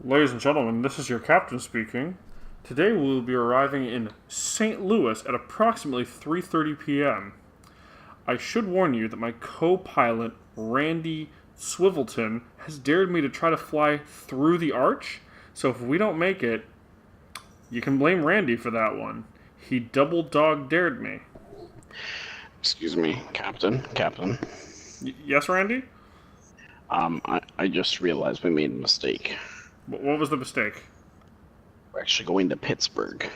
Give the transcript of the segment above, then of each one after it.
Ladies and gentlemen, this is your captain speaking. Today we will be arriving in St. Louis at approximately 3:30 p.m. I should warn you that my co-pilot, Randy Swivelton, has dared me to try to fly through the arch, so if we don't make it, you can blame Randy for that one. He double dog dared me. Excuse me, Captain. Yes, Randy? I just realized we made a mistake. What was the mistake? We're actually going to Pittsburgh.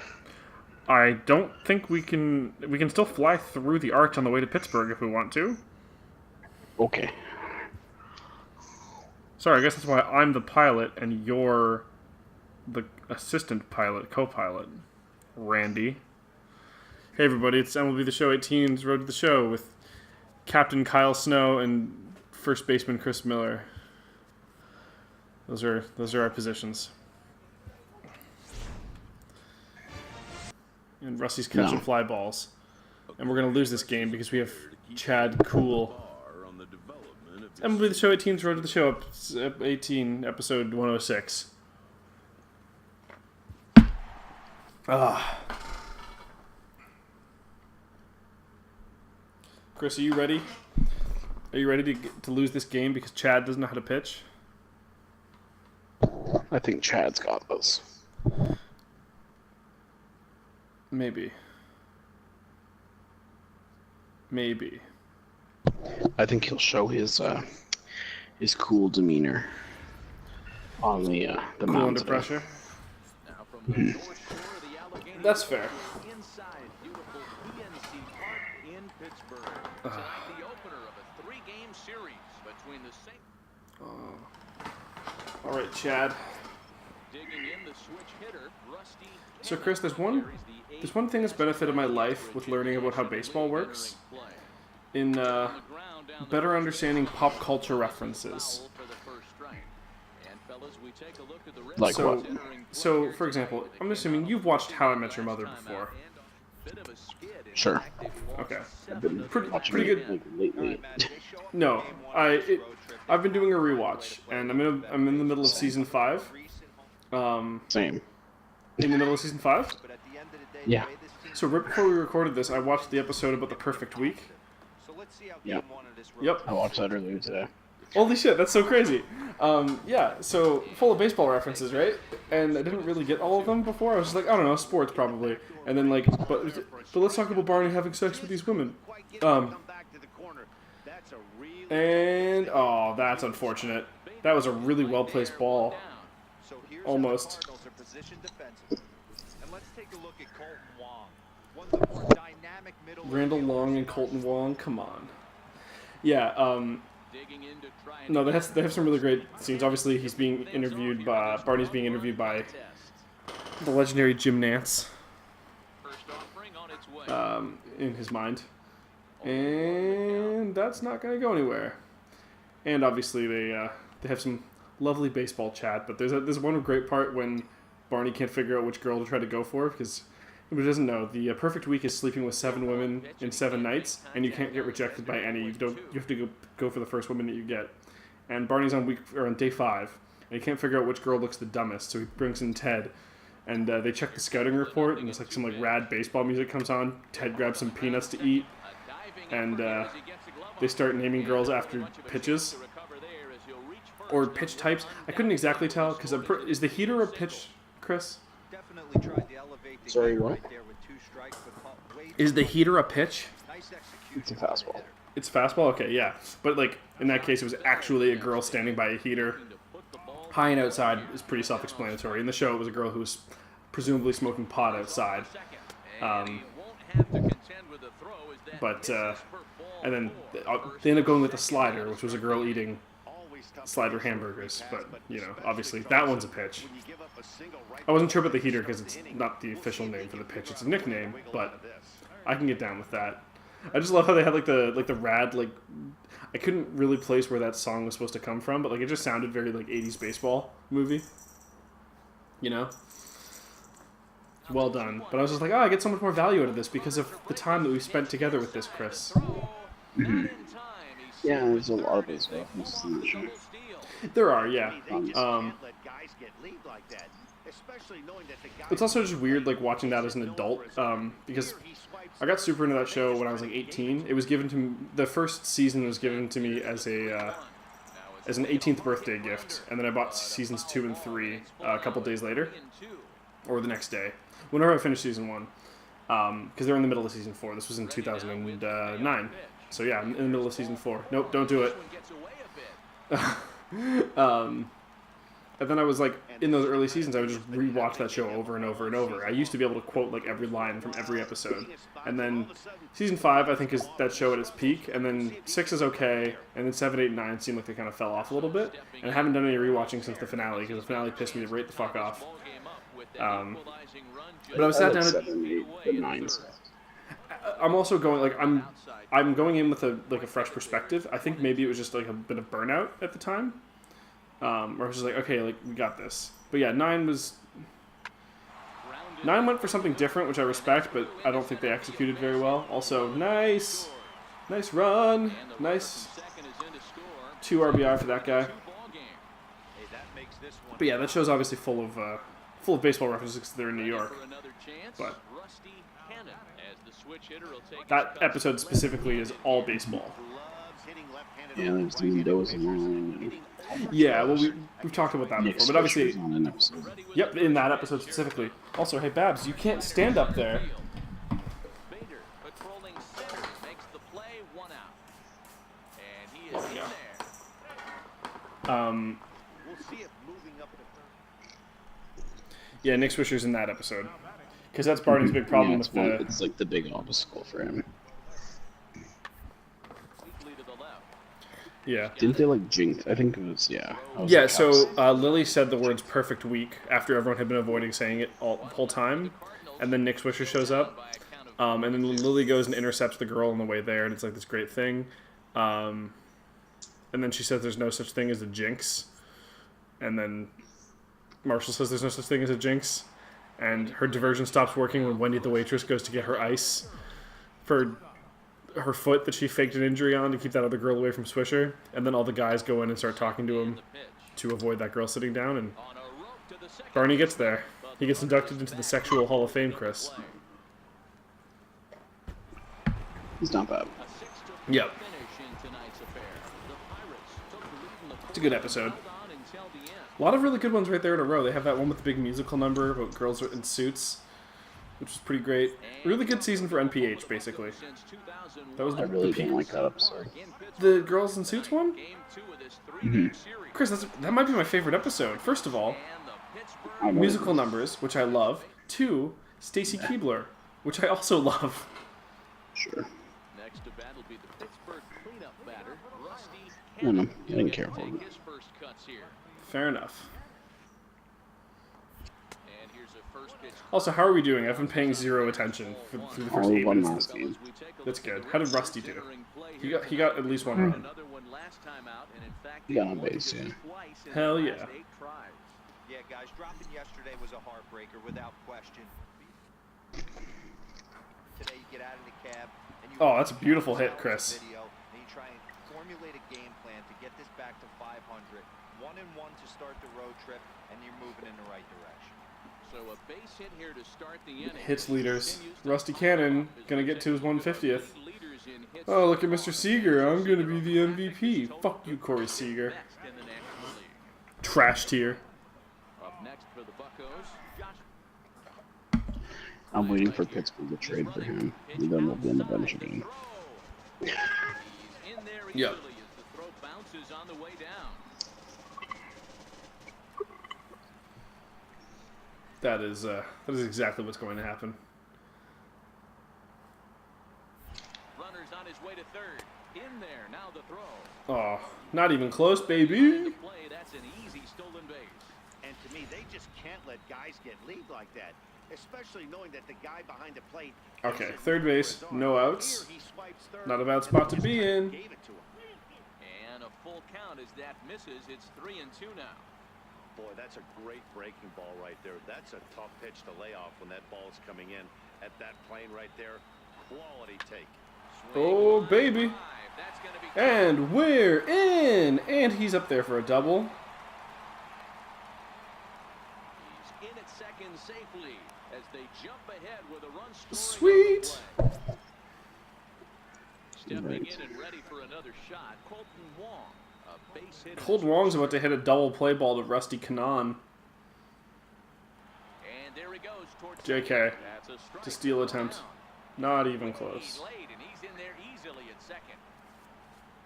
I don't think we can still fly through the arch on the way to Pittsburgh if we want to. Okay. Sorry, I guess that's why I'm the pilot and you're the assistant pilot, co-pilot, Randy. Hey everybody, it's MLB The Show 18's Road to the Show with Captain Kyle Snow and first baseman Chris Miller. Those are our positions. And Rusty's catching fly balls. And we're going to lose this game because we have Chad Cool. MLB The Show 18's Road to the Show, 18, episode 106. Chris, are you ready? Are you ready to lose this game because Chad doesn't know how to pitch? I think Chad's got this. Maybe. I think he'll show his cool demeanor on the cool mound under today. pressure. That's fair. All right, Chad. So, Chris, there's one thing that's benefited my life with learning about how baseball works, in better understanding pop culture references. Like what? So, for example, I'm assuming you've watched How I Met Your Mother before. Sure. Okay. I've been Pretty good. like, lately. No, I've been doing a rewatch, and I'm in the middle of season 5. Same. In the middle of season 5? Yeah. So right before we recorded this, I watched the episode about the perfect week. Yep. I watched that earlier today. Holy shit, that's so crazy. Yeah, so full of baseball references, right? And I didn't really get all of them before. I was just like, I don't know, sports probably. And then like, but let's talk about Barney having sex with these women. And oh, that's unfortunate. That was a really well placed ball. Almost. Randall Long and Colton Wong, come on. Yeah, no, they have some really great scenes. Obviously, he's being interviewed by Barney's being interviewed by the legendary Jim Nantz. In his mind, and that's not going to go anywhere. And obviously, they have some lovely baseball chat. But there's one great part when Barney can't figure out which girl to try to go for because. Who doesn't know, the perfect week is sleeping with 7 women in 7 nights, and you can't get rejected by any. You have to go for the first woman that you get. And Barney's on day 5, and he can't figure out which girl looks the dumbest, so he brings in Ted, and they check the scouting report, and there's like some rad baseball music comes on. Ted grabs some peanuts to eat, and they start naming girls after pitches or pitch types. I couldn't exactly tell because is the heater a pitch, Chris? Sorry, what? Is the heater a pitch? It's a fastball. It's fastball? Okay, yeah. But, in that case, it was actually a girl standing by a heater. High and outside is pretty self-explanatory. In the show, it was a girl who was presumably smoking pot outside. And then they ended up going with the slider, which was a girl eating slider hamburgers. But, obviously, that one's a pitch. I wasn't sure about the heater because it's not the official name for the pitch. It's a nickname, but I can get down with that. I just love how they had the rad I couldn't really place where that song was supposed to come from, but it just sounded very 80s baseball movie. You know? Well done. But I was just like, oh, I get so much more value out of this because of the time that we spent together with this, Chris. Yeah, there's a lot of baseball references in the show. There are, yeah. It's also just weird, like, watching that as an adult, because I got super into that show when I was, like, 18. It was given to me, the first season was given to me as an 18th birthday gift, and then I bought seasons 2 and 3 a couple days later, or the next day, whenever I finished season 1, because they were in the middle of season 4. This was in 2009. So yeah, I'm in the middle of season 4. Nope, don't do it. And then I was like, in those early seasons, I would just rewatch that show over and over and over. I used to be able to quote like every line from every episode. And then season 5, I think, is that show at its peak. And then 6 is okay. And then 7, 8, and 9 seem like they kind of fell off a little bit. And I haven't done any rewatching since the finale, because the finale pissed me right the fuck off. But I was sat down at 7, 8, and 9. I'm also going like I'm going in with a fresh perspective. I think maybe it was just like a bit of burnout at the time, where I was just like, okay, like we got this. But yeah, 9 went for something different, which I respect, but I don't think they executed very well. Also, nice run, nice 2 RBI for that guy. But yeah, that show's obviously full of baseball references because they're in New York. But that episode specifically is all baseball. Yeah, there's the windows and yeah, well, we've talked about that before, but obviously, yep, in that episode specifically. Also, hey, Babs, you can't stand up there. Yeah, Nick Swisher's in that episode. Because that's Barney's big problem with the... It's like the big obstacle for him. Yeah. Didn't they like jinx? I think it was, yeah. Yeah, so Lily said the words perfect week after everyone had been avoiding saying it the whole time. And then Nick Swisher shows up. And then Lily goes and intercepts the girl on the way there, and it's like this great thing. And then she says there's no such thing as a jinx. And then Marshall says there's no such thing as a jinx. And her diversion stops working when Wendy the waitress goes to get her ice for her foot that she faked an injury on to keep that other girl away from Swisher. And then all the guys go in and start talking to him to avoid that girl sitting down. And Barney gets there. He gets inducted into the Sexual Hall of Fame, Chris. He's not bad. Yep. It's a good episode. A lot of really good ones right there in a row. They have that one with the big musical number about girls in suits, which was pretty great. Really good season for NPH, basically. That was I really didn't like that episode. The girls in suits one? Mm-hmm. Chris, that might be my favorite episode. First of all, musical numbers, which I love. 2, Stacy Keibler, which I also love. Sure. I don't know. I didn't care for it. Fair enough. Also, how are we doing? I've been paying 0 attention through the first 8 minutes of this game. That's good. How did Rusty do? He got at least 1 run. He got on base, yeah. Hell yeah. Yeah, guys, dropping yesterday was a heartbreaker without question. Today you get out of the cab and you that's a beautiful hit, Chris. And you try and formulate a game plan to get this back to 500. 1-1 to start the road trip, and you're moving in the right direction. So a base hit here to start the inning. Hits leaders. Rusty Cannon gonna get to his 150th. Oh, look at Mr. Seager. I'm gonna be the MVP. Fuck you, Corey Seager. Trash tier. Up next for the Buccos, I'm waiting for Pittsburgh to trade for him. And then we'll be in the bench again. Yep. That is exactly what's going to happen. Runners on his way to third. In there, now the throw. Oh, not even close, baby. That's an easy stolen base. And to me, they just can't let guys get lead like that, especially knowing that the guy behind the plate. Okay, third base, no outs. Not a bad spot to be in. And a full count as that misses. It's 3-2 now. Boy, that's a great breaking ball right there. That's a tough pitch to lay off when that ball's coming in at that plane right there. Quality take. Oh, baby. And we're in. And he's up there for a double. He's in at second safely as they jump ahead with a run Sweet. Stepping in and ready for another shot, Colton Wong. A base hit. Cold Wong's about to hit a double play ball to Rusty Kanaan. And there he goes towards JK. That's a strike. To steal attempt. Down. Not even He's close. late and he's in there easily at second.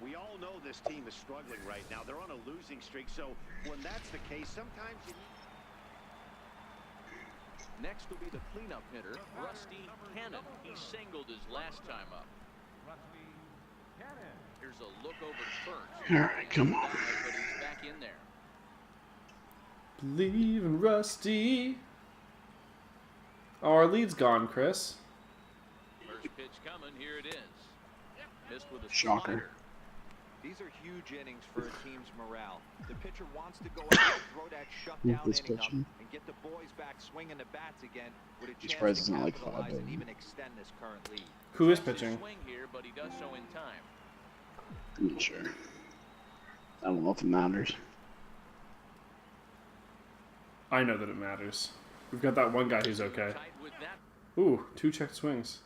We all know this team is struggling right now. They're on a losing streak, so when that's the case, sometimes you need... Next will be the cleanup hitter, Rusty Cannon. He singled his last time up. Here's a look over to first. All right, come on. But he's back in there. Believe in Rusty. Oh, our lead's gone, Chris. First pitch coming. Here it is. Missed with a Shocker. slider. These are huge innings for a team's morale. The pitcher wants to go out and throw that shutdown This inning up pitching. and get the boys back swinging the bats again with a chance surprised to it's not like capitalize 5, and though. even extend this current lead. Who is Tries to pitching? swing here, but he does so in time. I'm not sure. I don't know if it matters. I know that it matters. We've got that one guy who's okay. Tight with that. Ooh, 2 checked swings.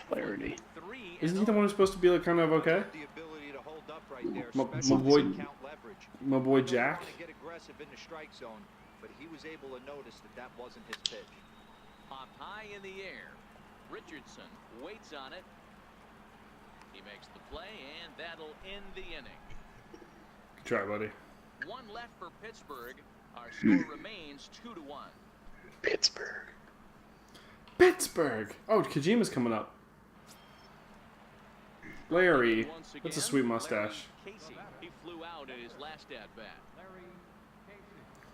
Clarity. 3 Isn't he the one who's supposed to be like kind of okay? The ability to hold up right there, My especially boy- with count leverage. My boy Jack. Want to get aggressive in the strike zone, but he was able to notice that that wasn't his pitch. Popped high in the air. Richardson waits on it. He makes the play, and that'll end the inning. Good try, buddy. One left for Pittsburgh. Our score remains 2-1. Pittsburgh. Pittsburgh. Oh, Kojima's coming up. Larry. Once again, That's a sweet mustache. Larry Casey. He flew out at his last at bat.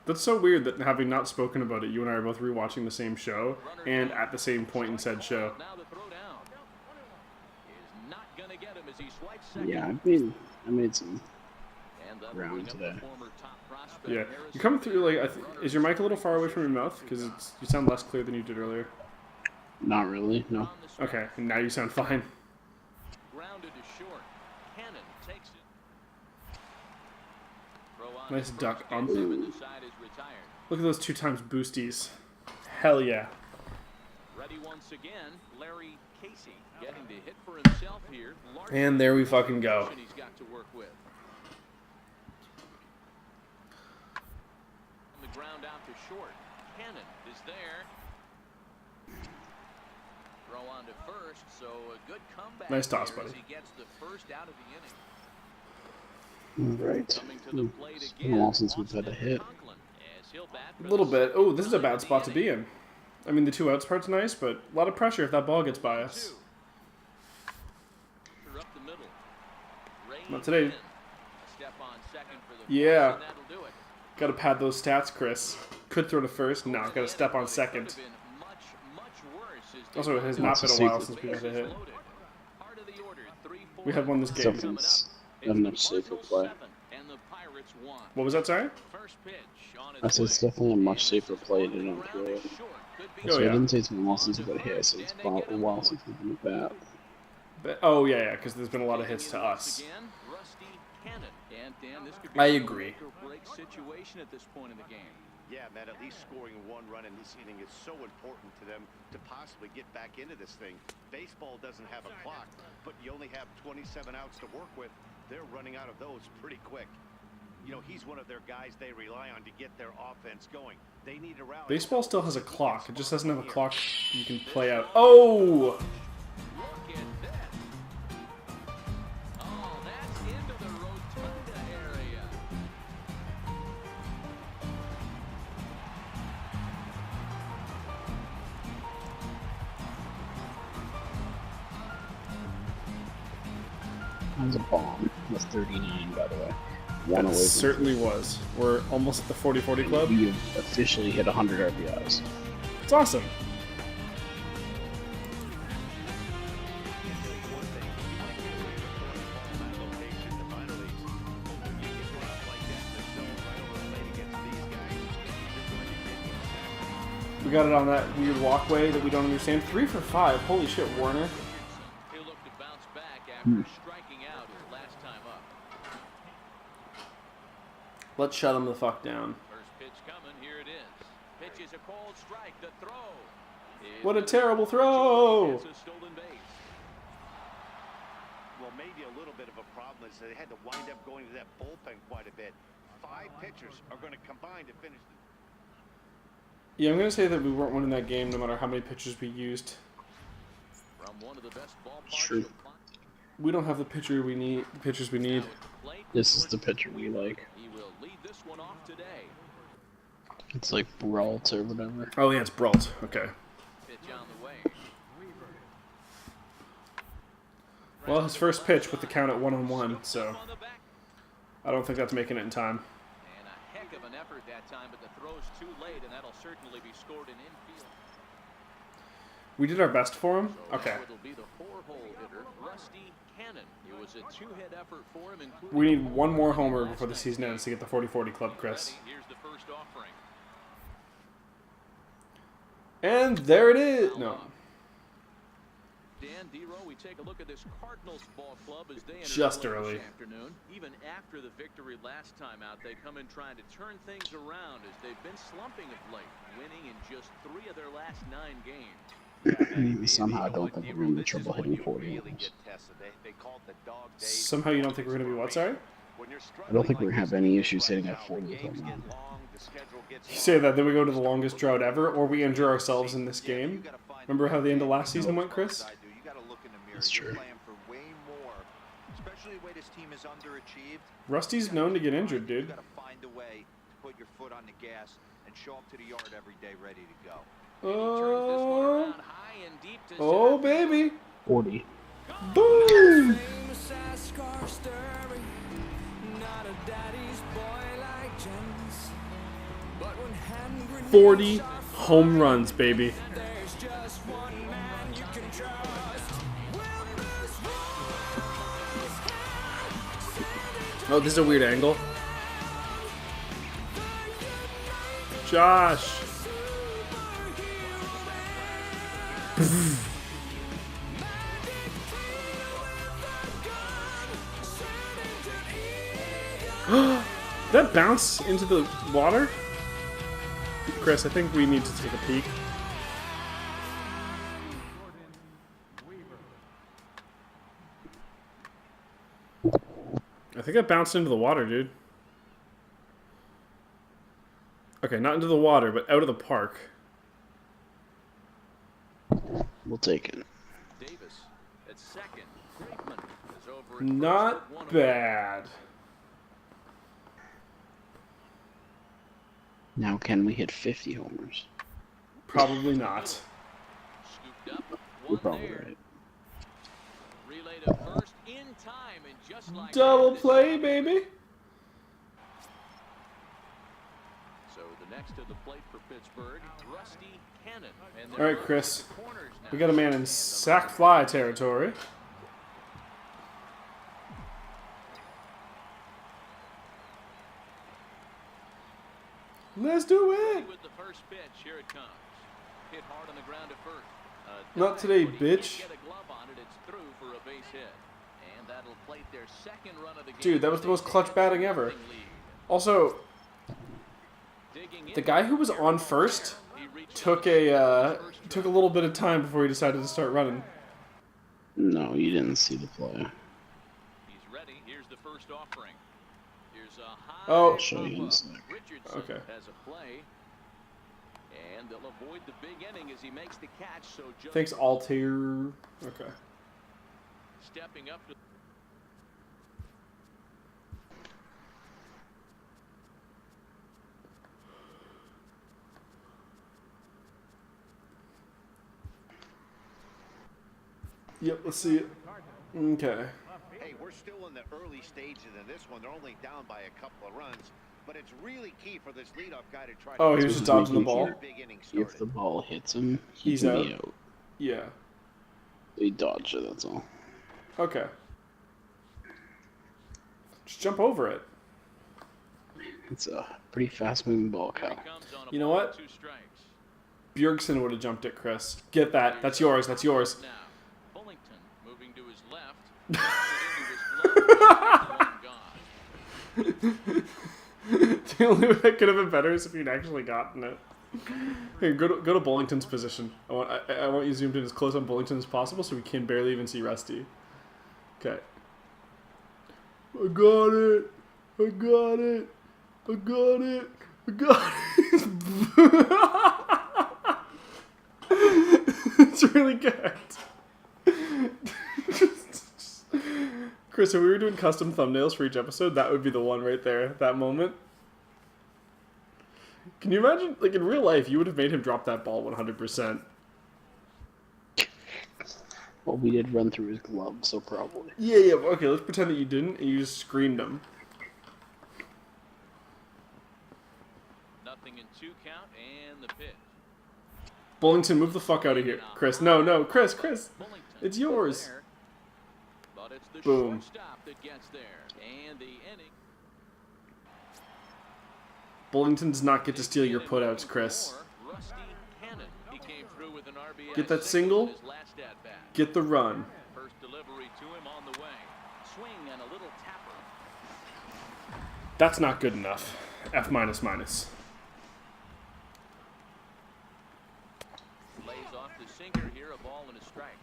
That's so weird that having not spoken about it, you and I are both rewatching the same show and at the same point in said show. Now the throw down is not gonna get him as he swipes second. Yeah, I made some. And that'll Round bring up today. the former top prospect, Yeah, Harrison you're coming through like. Bader. Is your mic a little far away from your mouth? Because you sound less clear than you did earlier. Not really. No. On the strike. Okay, and now you sound fine. Grounded to short. Cannon takes it. Throw on Nice to duck first, ump. gets him, and the side is retired. Look at those 2 times boosties. Hell yeah. Ready once again, Larry Casey getting to hit for himself here. And there we fucking go. He's got to work with. On the ground out to short. Cannon is there. Throw on to first, so a good comeback. Nice toss, here as buddy. He gets the first out of the inning. Right. Coming to the plate It's again. been a while since we've had a hit. Conklin, as he'll bat for A little the bit. second Oh, this is a time bad in spot the to be inning. in. I mean, the 2 outs part's nice, but a lot of pressure if that ball gets by us. Up the middle. Not today. A step on second for the Yeah. first, and that'll do it. Gotta pad those stats, Chris. Could throw to first. No, gotta step on second. Also, it has not been a while since we've had a hit. We had one this game. Something's not enough safer play. What was that, sorry? I said it's definitely a much safer play than on throw it. Oh, So I yeah. didn't say it's been a while since we've had a hit. I said it's been a while since we've been at bat. Oh, yeah, because there's been a lot of hits to us. I agree. Situation at this point in the game. Yeah, man, at least scoring 1 run in this inning is so important to them to possibly get back into this thing. Baseball doesn't have a clock, but you only have 27 outs to work with. They're running out of those pretty quick. You know, he's one of their guys they rely on to get their offense going. They need to rally. Baseball still has a clock. It just doesn't have a clock you can play out. Oh! Look at that. Oh, that's into the rotunda area. That was a bomb. That's 39, by the way. One That away from certainly was. We're almost at the 40-40 club. We have officially hit 100 RBIs. It's awesome. got it on that weird walkway that we don't understand. 3 for 5. Holy shit, Warner. He'll look to bounce back after striking out his last time up. Let's shut him the fuck down. First pitch coming. Here it is. Pitch is a cold strike. The throw. What a terrible throw! It's a stolen base. Well, maybe a little bit of a problem is that they had to wind up going to that bullpen quite a bit. 5 pitchers are going to combine to finish the... Yeah, I'm going to say that we weren't winning that game no matter how many pitchers we used. From one of the best ballparks. True. We don't have the pitchers we need. This is the pitcher we like. He will lead this one off today. It's like Brault or whatever. Oh, yeah, it's Brault. Okay. Pitch on the way. Well, his first pitch with the count at 1-1, so On the back. I don't think that's making it in time. And a heck of an effort that time, but the throw's too late, and that'll certainly be scored in infield. We did our best for him. So Okay. now it'll be the 4-hole hitter, Rusty Cannon. It was a 2-hit effort for him, including We need one more homer before the season ends to get the 40-40 club, Chris. Here's the first offering. And there it is. No. Dan Dero, we take a look at this Cardinals ball club as they enter Just play early. this afternoon. Even after the victory last time out, they come in trying to turn things around as they've been slumping of late, winning in just 3 of their last 9 games. Somehow I don't think we're going to be trouble hitting 40 Really homers. get tested. They call it the dog days. Somehow you don't think we're going to be what, sorry? When you're I don't think we're struggling going to have like any this issues hitting right at now, 40 when games home get runs. long, the schedule gets You say that, then we go to the longest drought ever, or we injure ourselves in this game. Remember how the end of last season went, Chris? That's true. Playing for way more, especially the way this team is underachieved. Rusty's known to get injured, dude. You got to find a way to put your foot on the gas and show up to the yard every day ready to go. Oh, High and deep to oh, center. baby. 40. Boom! 40 home runs, baby. Oh, this is a weird angle. Josh. That bounce into the water? Chris, I think we need to take a peek. I think that bounced into the water, dude. Okay, not into the water, but out of the park. We'll take it. Davis at second. Brakeman is over at first Not at 1 bad. Now can we hit 50 homers? Probably not. Scooped up. You're One probably there. right. Relay to first in time, and just like Double that, play, baby. So the next to the plate for Pittsburgh, Rusty Cannon. And All right, Chris. corners now. We got a man in sack fly territory. Let's do it. With the first pitch, here it comes. Hit hard on the ground at first. Not today, But he can't bitch. get a glove on it. It's through for a base hit. And that'll plate their second run of the game. Dude, that was the most clutch batting ever. Lead. Also, Digging in the guy who was on first he reached took out a little bit of time before he decided to start running. No, you didn't see the play. He's ready. Here's the first offering. Here's a high Oh. I'll show you in a pop-up. sec. Richardson Okay. has a play. And they'll avoid the big inning as he makes the catch. So just Thanks, Altair. Okay. stepping up to Yep, let's see it. Okay. Hey, we're still in the early stages of this one. They're only down by a couple of runs, but it's really key for this leadoff guy to try to Oh, he was just dodging the making ball? sure big inning If started. the ball hits him, He's can be out. out. Yeah. He dodged it, that's all. Okay. Just jump over it. It's a pretty fast moving ball, Cal. comes on a You know ball what? with 2 strikes. Bjergsen would have jumped it, Chris. Get that. That's yours. That's yours. Now, Bullington moving to his left. Into his glove. The only way that could have been better is if you'd actually gotten it. Here, go to Bullington's position. I want you zoomed in as close on Bullington as possible so we can barely even see Rusty. Okay. I got it. I got it. I got it. I got it. It's really good. Chris, if we were doing custom thumbnails for each episode, that would be the one right there. That moment. Can you imagine, like, in real life, you would have made him drop that ball 100%. Well, we did run through his glove, so probably. Yeah, okay, let's pretend that you didn't, and you just screened him. Nothing in 2 count, and the pitch. Bullington, move the fuck out of here. Chris, no, Chris. Bullington It's yours. there, but it's the Boom. shortstop that gets there, and the inning. Bullington does not get to steal your putouts, Chris. Rusty Cannon. He came through with an RBI Get that single. in his last at-bat. Get the run. First delivery to him on the way. Swing and a little tapper. That's not good enough. F minus. Lays off the sinker here, a ball and a strike.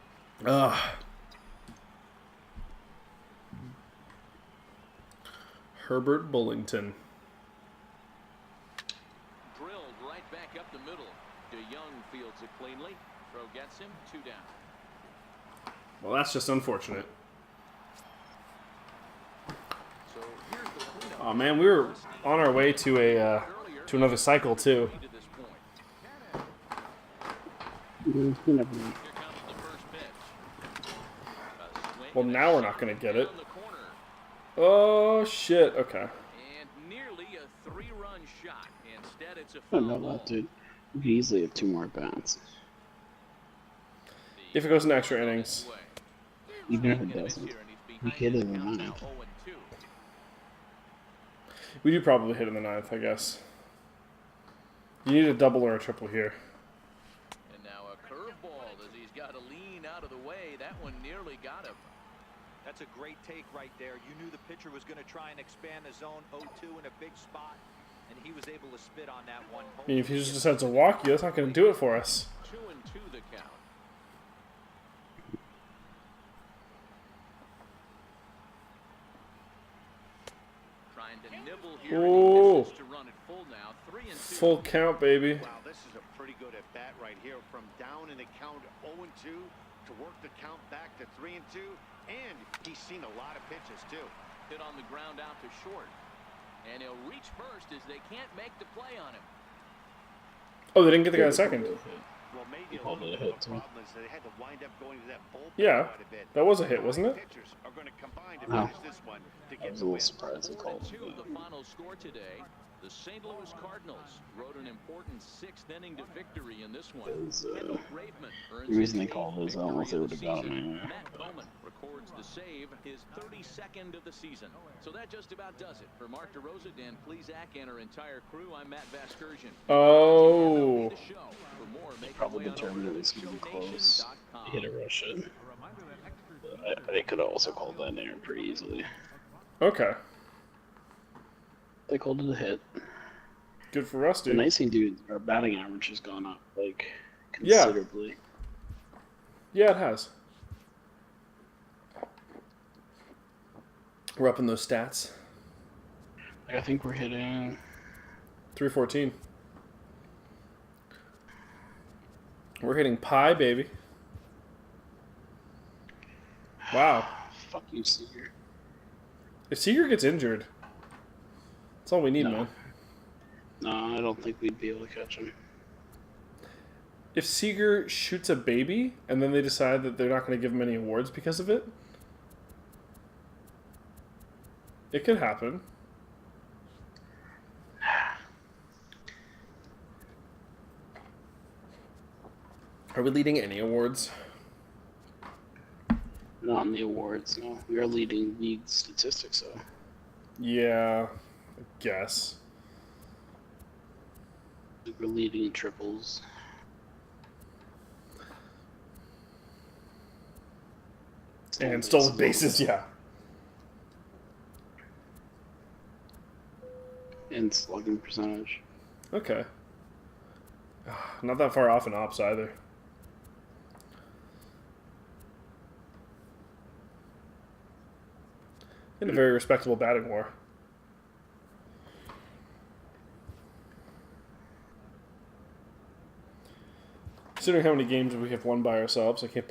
Ugh. Herbert Bullington. Drilled right back up the middle. DeYoung fields it cleanly. Throw gets him, 2 down. Well, that's just unfortunate. So here's the cleanup. Oh man, we were on our way to a to another cycle too. To this point. You never know. Here comes the first pitch. A swing Well, and a now we're not shot gonna get it. down the corner. Oh shit. Okay. And nearly a 3-run shot. Instead, it's a I foul don't know ball. that, dude. We could easily have 2 more bats. If it goes in extra innings. Even if it doesn't. We hit it in the ninth. We do probably hit in the 9th, I guess. You need a double or a triple here. And now a curveball as he's got to lean out of the way. That one nearly got him. That's a great take right there. You knew the pitcher was going to try and expand the zone 0-2 in a big spot, and he was able to spit on that one. I mean, if he just decides to walk you, that's not going to do it for us. 2-2 the count. Trying to nibble here. And he Ooh. misses to run it full now. 3-2. Full count, baby. Wow, this is a pretty good at bat right here. From down in the count 0-2 to work the count back to 3-2, and he's seen a lot of pitches too. Hit on the ground out to short. And he'll reach first as they can't make the play on him. Oh, they didn't get the guy in second. Well, maybe a called little it a bit of hit, a too. problem is they had to wind up going to that bullpen Yeah, quite a bit. that was a hit, wasn't it? Pitchers are going to combine to No. finish this one to I get was the a little win. surprised they called 4-2 it. the final score today. The St. Louis Cardinals rode an important 6th inning to victory in this one. Because, Kendall Graveman earns the reason they his called 8th it is I don't know if they victory would of have the got him season. anyway. Matt Bowman records the save, his 32nd of the season. So that just about does it. For Mark DeRosa, Dan Plesac, and our entire crew, I'm Matt Vasgersian. Oh. The show. For more, make Probably your way on over determined to it was going to be close. showstation.com. Hit a rush it. They could have also called that in pretty easily. Okay. They called it a hit. Good for us, The dude. nice thing, dude, our batting average has gone up, like, Yeah. considerably. Yeah, it has. We're up in those stats. Like, I think we're hitting... 314. We're hitting pi, baby. Wow. Fuck you, Seager. If Seager gets injured, that's all we need, No. man. No, I don't think we'd be able to catch him. If Seager shoots a baby and then they decide that they're not going to give him any awards because of it, it could happen. Are we leading any awards? Not in the awards, no. We are leading league statistics, though. Yeah, I guess. We're leading in triples. And stolen bases, yeah. And slugging percentage. Okay. Not that far off in ops either. And a very respectable batting war. Considering how many games we have won by ourselves, I can't.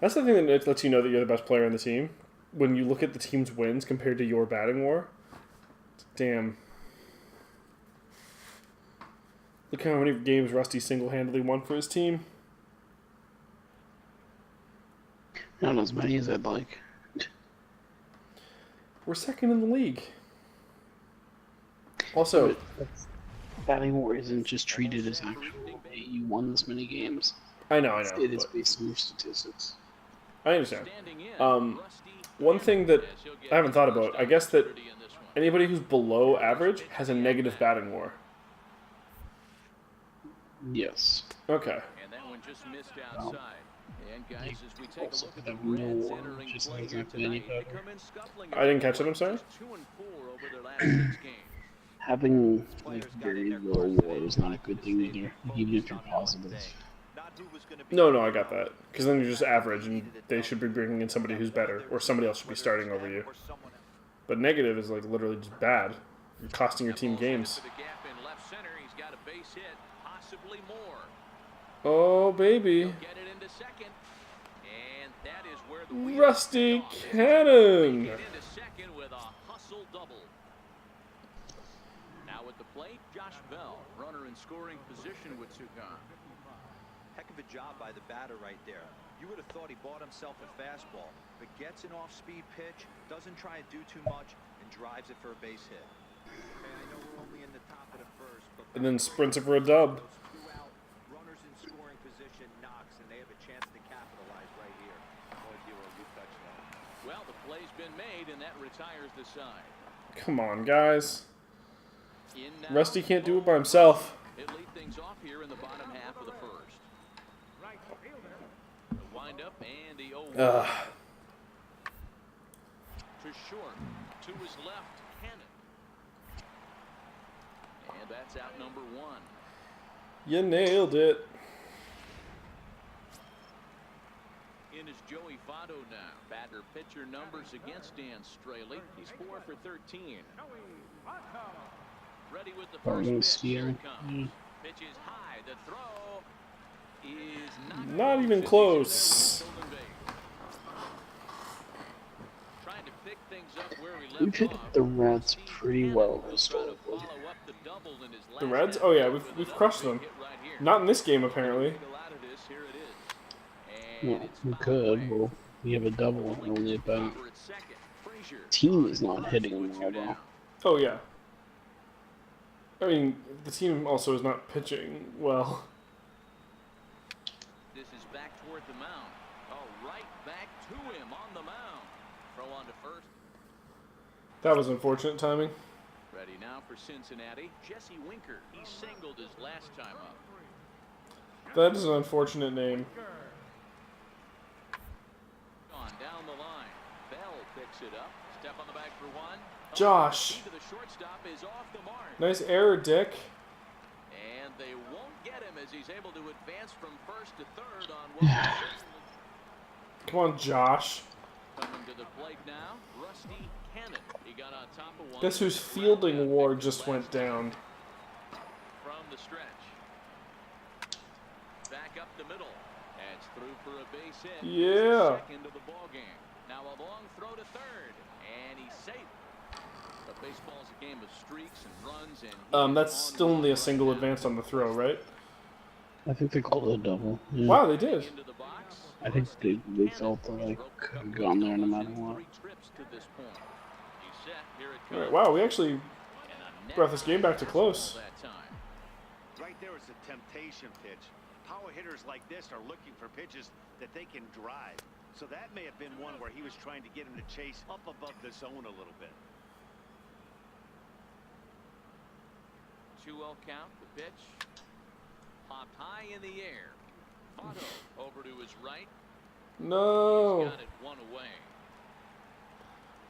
That's the thing that lets you know that you're the best player on the team. When you look at the team's wins compared to your batting war, damn. Look how many games Rusty single-handedly won for his team. Not as many as I'd like. We're second in the league. Also, batting war isn't just treated as actual. Hey, you won this many games. I know. It is based on your statistics. I understand. One thing that I haven't thought about, I guess that anybody who's below average has a negative batting war. Yes. Okay. And that one just missed outside. And guys, as we take Also a look at the have no Reds war, entering just play like here any tonight, they better. come in scuffling. I didn't catch it, I'm sorry? Just 2-4 over their last 6 games. Having like very low war is not a good thing either, even if you're positive. No, I got that. Because then you're just average, and they should be bringing in somebody who's better, or somebody else should be starting over you. But negative is like literally just bad. You're costing your team games. Oh, baby. Rusty Cannon. Now at the plate, Josh Bell, runner in scoring position with 2 gone. Heck of a job by the batter right there. You would have thought he bought himself a fastball, but gets an off-speed pitch, doesn't try and do too much, and drives it for a base hit. Okay, I know we're only in the top of the first, but And then sprints it for a dub. Two out, runners in scoring position, knocks, and they have a chance to capitalize right here. Boy, Hero, you touched that. Well, the play's been made, and that retires the side. Come on, guys. In now, Rusty can't do it by himself. He'll lead things off here in the bottom half of the first. The wind up and the 0-1 to short. To his left, Cannon. And that's out number 1. You nailed it. In is Joey Votto now. Batter pitcher numbers against Dan Straley. He's 4 for 13. Ready with the first pitch. Here it comes. Pitch is high. The throw is Not even close. Trying to pick things up where we We've left hit off. the Reds pretty well historically. The Reds? Oh yeah, we've crushed them. Not in this game apparently. Well, we could. Well, we have a double and only about. Team is not hitting well though. Oh yeah. I mean, the team also is not pitching well. This is back toward the mound. Oh, right back to him on the mound. Throw on to first. That was unfortunate timing. Ready now for Cincinnati. Jesse Winker. He singled his last time up. That is an unfortunate name. On down the line. Bell picks it up. Step on the bag for 1. Josh. To the shortstop is off the mark. Nice error, Dick. And they won't get him as he's able to advance from first to third on one. Come on, Josh. Coming to the plate now, Rusty Cannon. He got on top of one. Guess whose fielding award just went down? From the stretch. Back up the middle. That's through for a base hit. Yeah. Second of the ball game. Now a long throw to third. And he's safe. But baseball's a game of streaks and runs and That's still only a single advance on the throw, right? I think they called it a double. Yeah. Wow, they did. into the box. I think they felt that I could have gone there no matter what. 3 trips to this point. He's set. Here it All right, comes. wow, we actually And a net brought this game back to close. that time. Right there is a temptation pitch. Power hitters like this are looking for pitches that they can drive. So that may have been one where he was trying to get him to chase up above the zone a little bit. 2-0 count. The pitch popped high in the air. Votto over to his right. No. He's got it one away.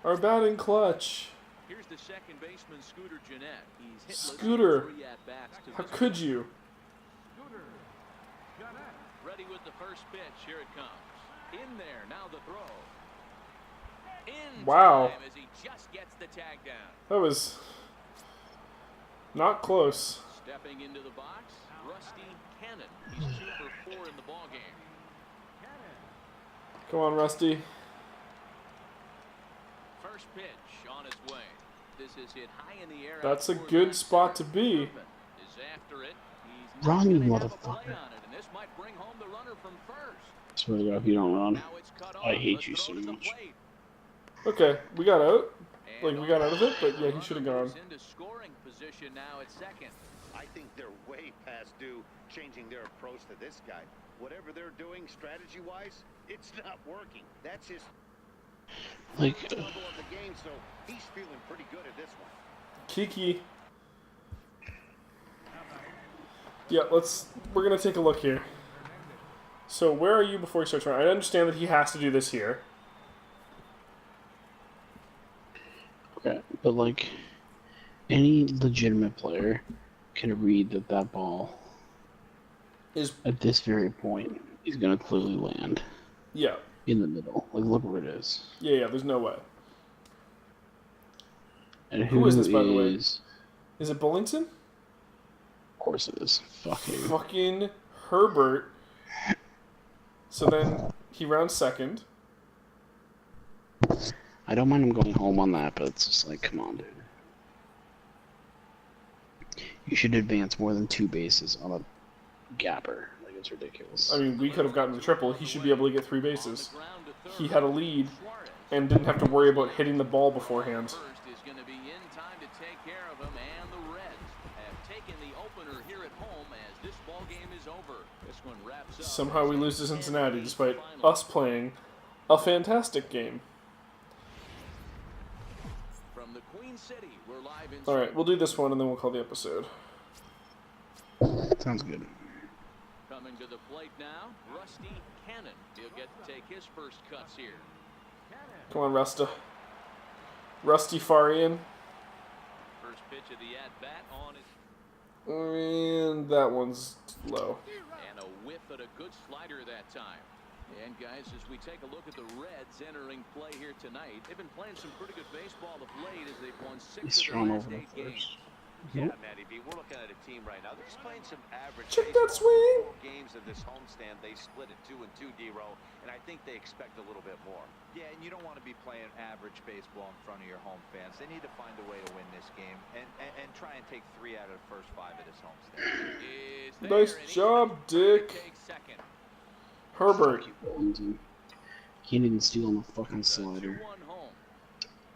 Our batting clutch. Here's the second baseman, Scooter Jeanette. He's hitless Scooter. in 3 at-bats to How this could point. you? Ready with the first pitch. Here it comes. In there. Now the throw. In Wow. time as he just gets the tag down. That was not close. Stepping into the box, Rusty Cannon. He's 2 for 4 in the ballgame. Come on, Rusty. First pitch on its way. This is hit high in the air. That's a out towards good right spot to center. be. Irvin is after it. He's not Run, you gonna have a motherfucker. play on it, and this might bring home the runner from first. Swear to God, if you don't run, Now it's cut off. I hate The you throw so to the much. plate. Okay, we got out. And Like, we got out of it, but yeah, he runner should have gone. moves into scoring position now at second. I think they're way past due changing their approach to this guy. Whatever they're doing strategy-wise, it's not working. That's his like, level of the game, so he's feeling pretty good at this one. Kiki. Yeah, we're going to take a look here. So, where are you before you start trying? I understand that he has to do this here. okay, but like, any legitimate player can read that that ball, Is at this very point, is gonna clearly land Yeah. in the middle. Like, look where it is. Yeah, there's no way. And Who is this, by the way? is- Is it Bullington? Of course it is. Fuck you. Fucking Herbert. So then he rounds second. I don't mind him going home on that, but it's just like, come on, dude. You should advance more than 2 bases on a gapper. Like, it's ridiculous. I mean, we could have gotten the triple. He should be able to get 3 bases. He had a lead and didn't have to worry about hitting the ball beforehand. First is going to be in time to take care of him, and the Reds have taken the opener here at home as this ball game is over. This one wraps up. Somehow we lose to Cincinnati despite us playing a fantastic game. From the Queen City, we're live in Alright, we'll do this one and then we'll call the episode. Sounds good. Coming to the plate now, Rusty Cannon. He'll get to take his first cuts here. Come on, Rusta. Rusty Farian. First pitch of the at-bat on it, And that one's low. and a whiff at a good slider that time. And guys, as we take a look at the Reds entering play here tonight, they've been playing some pretty good baseball of late as they've won 6 He's of their thrown last over the 8 games. first. Yeah, Matty B, we're looking at a team right now. They're just playing some average Check baseball. that swing! 4 games of this homestand, they split it 2-2, D-Row, and I think they expect a little bit more. Yeah, and you don't want to be playing average baseball in front of your home fans. They need to find a way to win this game and try and take 3 out of the first 5 of this homestand. Is there, Nice and he job, takes Dick. second. Herbert. Bullington. Can't even steal on the fucking It's a slider. 2-1 home.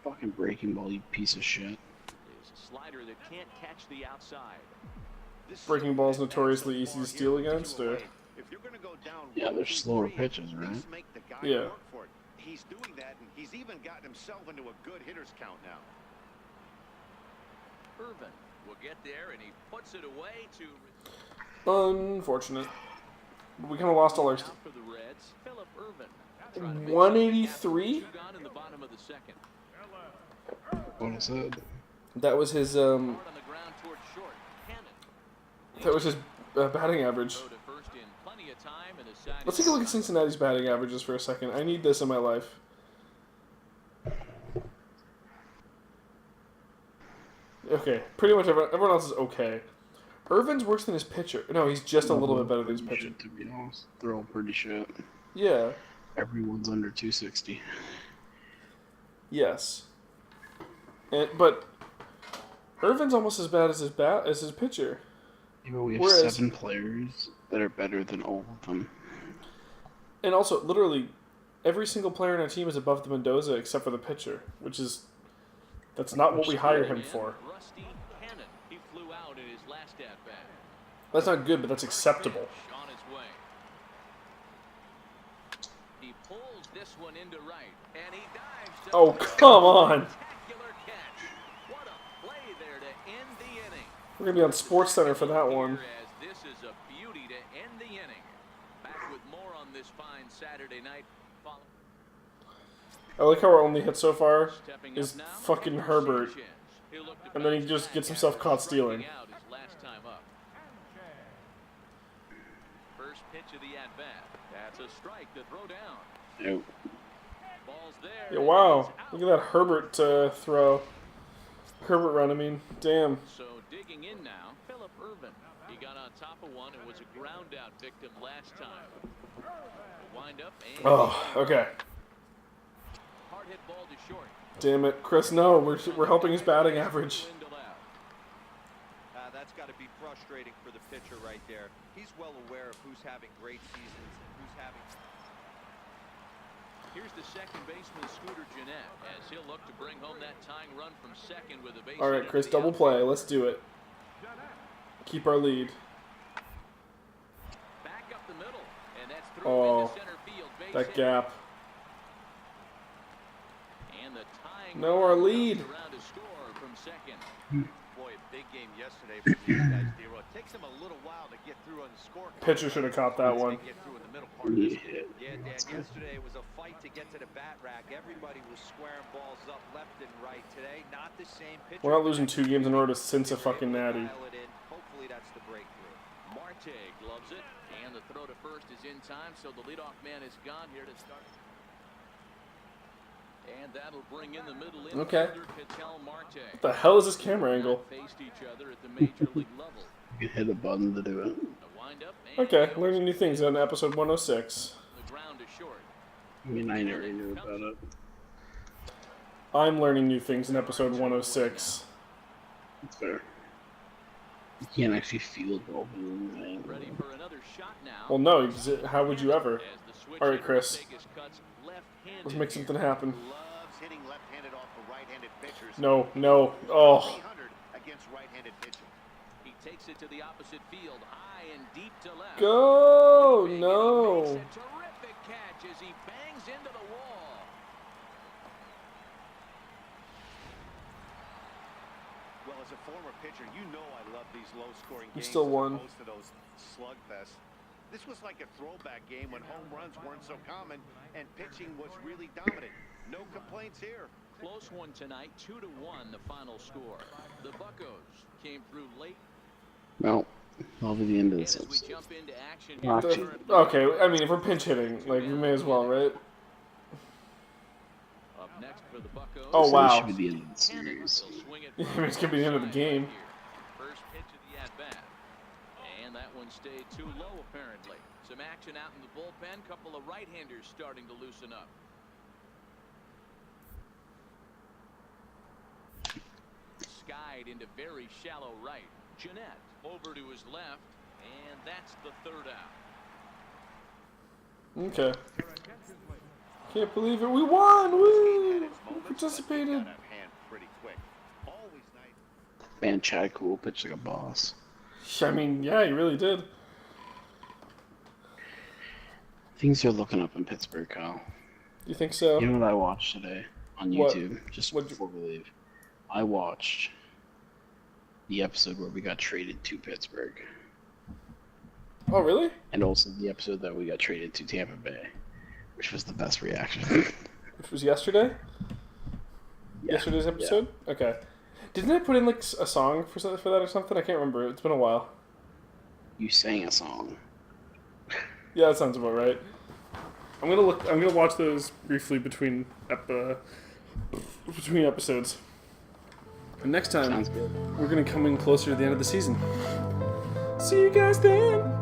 Fucking breaking ball, you piece of shit. Is a slider that can't catch the outside. Breaking ball's notoriously easy to steal against, or? If you're going to go down Yeah, 1, there's 2, slower 3, pitches, right? let's make the guy Yeah. work for it. He's doing that, and he's even gotten himself into a good hitter's count now. Irvin will get there, and he puts it away to Unfortunate. We kind of lost all our... out for the Reds. Philip Irvin. trying to make 183? something happen. 2 gone in the bottom of the second. What I said. That was his, Hard on the ground towards short. Cannon. that was his batting average. Throw to first in plenty of time, and the side Let's is take a look at done. Cincinnati's batting averages for a second. I need this in my life. Okay, pretty much everyone else is okay. Irvin's worse than his pitcher. No, he's just a little bit better than his pitcher. Shit, to be honest. They're all pretty shit. Yeah, Everyone's under 260. yes. But Irvin's almost as bad as his pitcher. Yeah, but we have Whereas- 7 players that are better than all of them. And also, literally, every single player in our team is above the Mendoza except for the pitcher, which is... That's not what we hired him for. Rusty Cannon. He flew out in his last at-bat. That's not good, but that's acceptable. Pitch on his way. He pulls this one into right, and he dives. To Oh, come on! Spectacular catch. What a play there to end the inning. We're going to be on SportsCenter for that one. As this is a beauty to end the inning. Back with more on this fine Saturday night I like how our only hit so far Stepping is up now, fucking Herbert. Sanchez. He'll look to And then he bounce just back gets himself after caught stealing. striking out his last time up. First pitch of the at-bat. That's a strike to throw down. Nope. Ball's there. Yeah, and wow. he's Look out. at that Herbert throw. Herbert run, I mean. Damn. So digging in now, Phillip Ervin. He got on top of one and was a ground out victim last time. Wind up and Oh, okay. hard hit ball to short. Damn it. Chris, no. We're helping his batting average. That's got to be frustrating for the pitcher right there. He's well aware of who's having great seasons and who's having... Here's the second baseman, Scooter Gennett, as he'll look to bring home that tying run from second with a base All right, hit Chris, into the double outfield. play. Let's do it. Keep our lead. Back up the middle, and that's through Oh, into center field. Base that hit. gap. And the tying No, our run lead. comes around to score from second. Boy, big game yesterday for these guys, D-Roy. It takes them a little while to get through on the scorecard. Pitcher should have caught that one. Get through in the middle part of this Yeah. Yeah, Dan, yesterday it was a fight to get to the bat rack. Everybody was squaring balls up left and right. Today, not the same pitcher. We're not losing 2 games in a row to Cincy fucking Natty. Dial it in. Hopefully that's the breakthrough. Marte gloves it, and the throw to first is in time, so the leadoff man is gone here to start. And that'll bring in the middle Okay. infielder, Ketel Marte. What the hell is this camera angle? Faced each other at the major league level. You can hit a button to do it. A windup and Okay, learning new things on episode 106. the ground to short. I mean, I never knew about it. I'm learning new things in episode 106. It's fair. You can't actually feel the opening Ready thing. for another shot now. Well, no, how would you ever? As the switch All right, hitter Chris. will take his cuts left-handed Let's make here. something happen. loves hitting left-handed off the right-handed pitchers. No, no. Oh, 300 against right-handed pitching. He takes it to the opposite field, high and deep to left. go! Big, and he makes No. a terrific catch as he bangs into the wall. Well, as a former pitcher, you know I love these low-scoring You games still as won. opposed to those slugfests. This was like a throwback game when home runs weren't so common and pitching was really dominant. No complaints here. Close one tonight, 2-1 the final score. The Buccos came through late, Well, that'll be the end of and this as we episode. jump into action Well, here, actually- currently Okay, I mean, if we're pinch hitting, like, we may as well, right? up next for the Buccos. Oh, So wow. This should be the end of the series. They'll swing it Yeah, from it's gonna be the end of the game. here. First pitch of the at-bat. And that one stayed too low, apparently. Some action out in the bullpen. Couple of right-handers starting to loosen up. Skied into very shallow right. Gennett over to his left, and that's the third out. Okay. Can't believe it. We won! Woo! We participated. Got out of hand pretty quick. Always nice. Man, Chad Cool pitched like a boss. I mean, yeah, you really did. Things are looking up in Pittsburgh, Kyle. You think so? You know what I watched today on What? YouTube? Just What'd you- before we leave. I watched the episode where we got traded to Pittsburgh. Oh, really? And also the episode that we got traded to Tampa Bay, which was the best reaction. Which was yesterday? Yeah. Yesterday's episode? Okay. Didn't I put in, like, a song for that or something? I can't remember. It's been a while. You sang a song. Yeah, that sounds about right. I'm gonna watch those briefly between episodes. And next time, Sounds good. we're gonna come in closer to the end of the season. See you guys then!